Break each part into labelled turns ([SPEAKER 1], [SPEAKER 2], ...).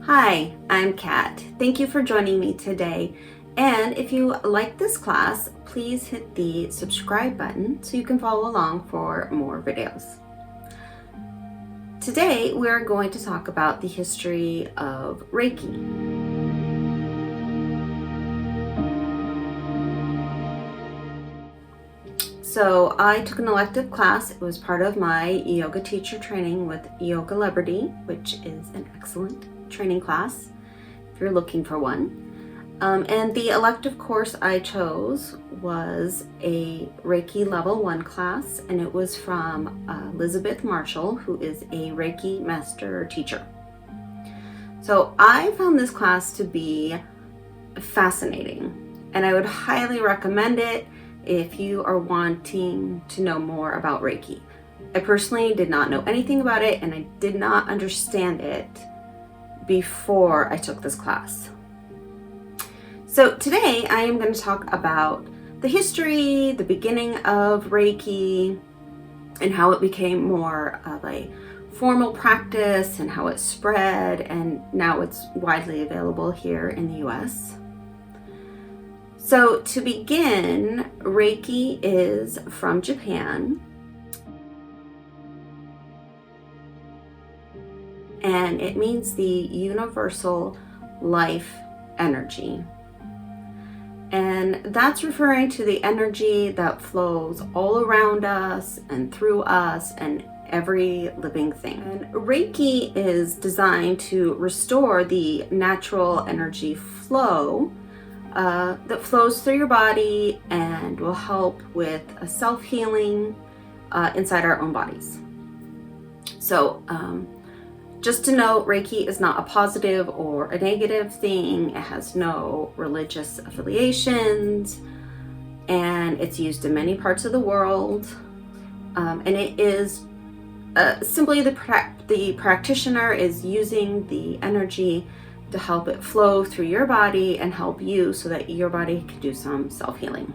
[SPEAKER 1] Hi, I'm Kat. Thank you for joining me today. And if you like this class, please hit the subscribe button so you can follow along for more videos. Today, we're going to talk about the history of Reiki. So I took an elective class. It was part of my yoga teacher training with Yoga Liberty, which is an excellent training class if you're looking for one. And the elective course I chose was a Reiki Level 1 class, and it was from Elizabeth Marshall, who is a Reiki Master Teacher. So I found this class to be fascinating, and I would highly recommend it if you are wanting to know more about Reiki. I personally did not know anything about it, and I did not understand it before I took this class. So today I am going to talk about the history, the beginning of Reiki, and how it became more of a formal practice and how it spread, and now it's widely available here in the US. So to begin, Reiki is from Japan, and it means the universal life energy. And that's referring to the energy that flows all around us and through us and every living thing. And Reiki is designed to restore the natural energy flow that flows through your body and will help with a self-healing inside our own bodies. So just to note, Reiki is not a positive or a negative thing. It has no religious affiliations, and it's used in many parts of the world. And it is simply the practitioner is using the energy to help it flow through your body and help you so that your body can do some self-healing.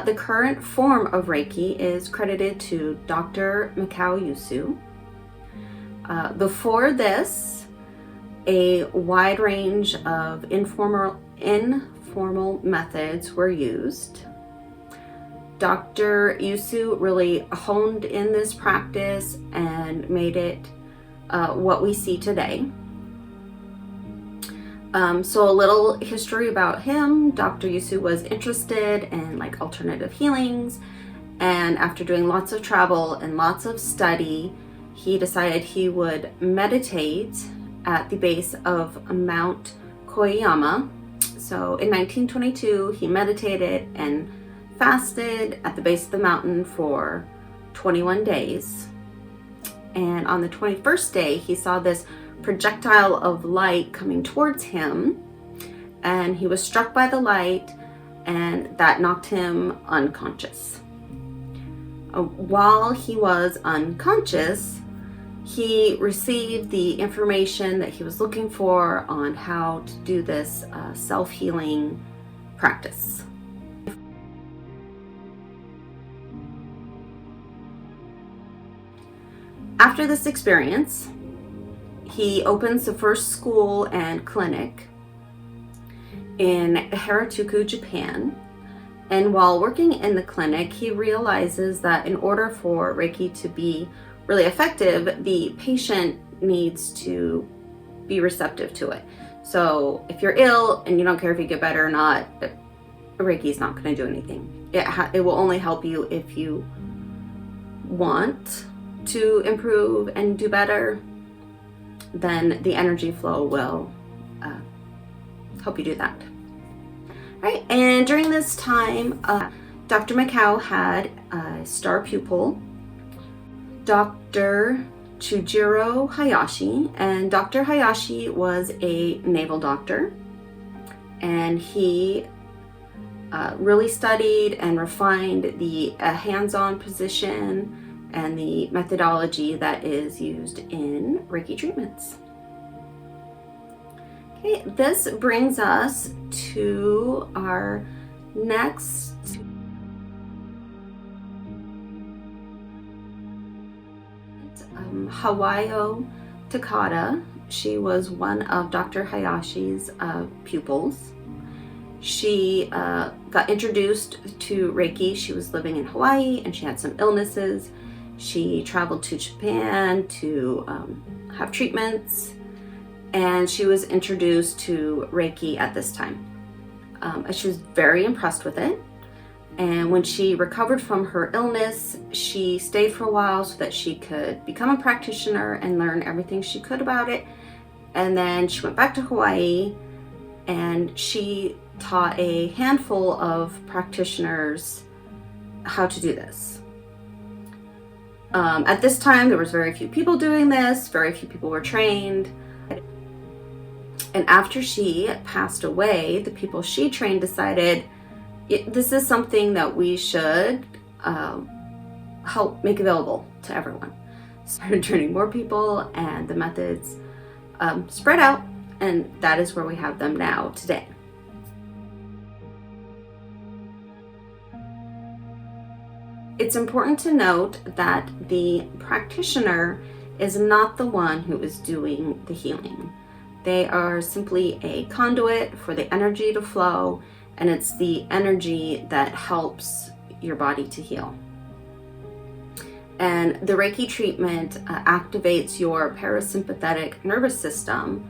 [SPEAKER 1] The current form of Reiki is credited to Dr. Maikao Usui. Before this, a wide range of informal methods were used. Dr. Usui really honed in this practice and made it what we see today. So a little history about him. Dr. Usui was interested in alternative healings, and after doing lots of travel and lots of study, he decided he would meditate at the base of Mount Koyama. So in 1922, he meditated and fasted at the base of the mountain for 21 days. And on the 21st day, he saw this projectile of light coming towards him, and he was struck by the light, and that knocked him unconscious. While he was unconscious, he received the information that he was looking for on how to do this self-healing practice. After this experience, he opens the first school and clinic in Harajuku, Japan. And while working in the clinic, he realizes that in order for Reiki to be really effective, the patient needs to be receptive to it. So if you're ill and you don't care if you get better or not, Reiki is not going to do anything. It will only help you if you want to improve and do better. Then the energy flow will help you do that. All right, and during this time, Dr. Maikao had a star pupil, Dr. Chujiro Hayashi, and Dr. Hayashi was a naval doctor, and he really studied and refined the hands-on position and the methodology that is used in Reiki treatments. Okay, this brings us to our next Hawayo Takata. She was one of Dr. Hayashi's pupils. She got introduced to Reiki. She was living in Hawaii and she had some illnesses. She traveled to Japan to have treatments, and she was introduced to Reiki at this time. She was very impressed with it. And when she recovered from her illness, she stayed for a while so that she could become a practitioner and learn everything she could about it. And then she went back to Hawaii and she taught a handful of practitioners how to do this. At this time, there was very few people doing this, very few people were trained. And after she passed away, the people she trained decided this is something that we should help make available to everyone. Started training more people, and the methods spread out, and that is where we have them now today. It's important to note that the practitioner is not the one who is doing the healing. They are simply a conduit for the energy to flow, and it's the energy that helps your body to heal. And the Reiki treatment activates your parasympathetic nervous system,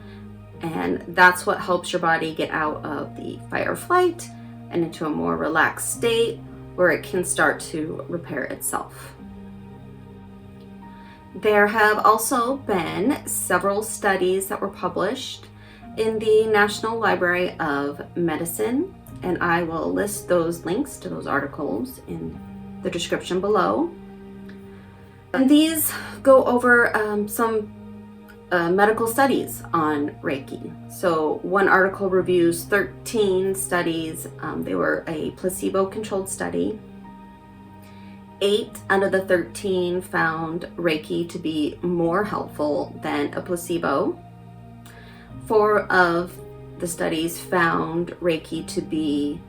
[SPEAKER 1] and that's what helps your body get out of the fight or flight and into a more relaxed state where it can start to repair itself. There have also been several studies that were published in the National Library of Medicine, and I will list those links to those articles in the description below. And these go over some medical studies on Reiki. So one article reviews 13 studies. They were a placebo-controlled study. 8 out of the 13 found Reiki to be more helpful than a placebo. 4 of the studies found Reiki to be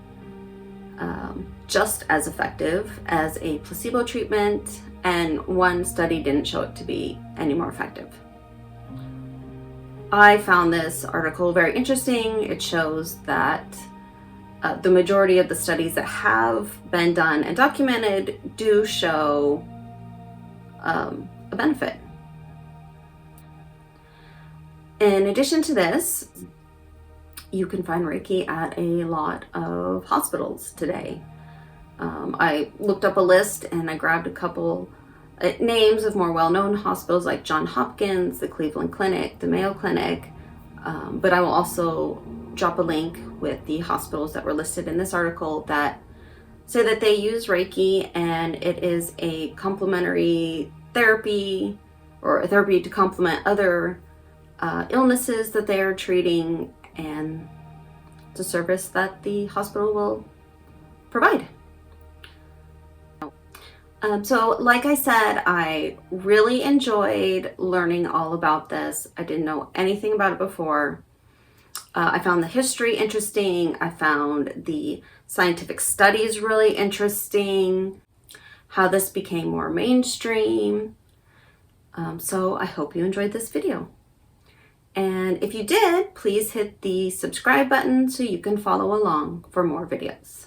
[SPEAKER 1] just as effective as a placebo treatment, and 1 study didn't show it to be any more effective. I found this article very interesting. It shows that the majority of the studies that have been done and documented do show a benefit. In addition to this, you can find Reiki at a lot of hospitals today. I looked up a list and I grabbed a couple names of more well-known hospitals like Johns Hopkins, the Cleveland Clinic, the Mayo Clinic, but I will also drop a link with the hospitals that were listed in this article that say that they use Reiki, and it is a complementary therapy, or a therapy to complement other illnesses that they are treating, and it's a service that the hospital will provide. So like I said, I really enjoyed learning all about this. I didn't know anything about it before. I found the history interesting. I found the scientific studies really interesting, how this became more mainstream. So I hope you enjoyed this video. And if you did, please hit the subscribe button so you can follow along for more videos.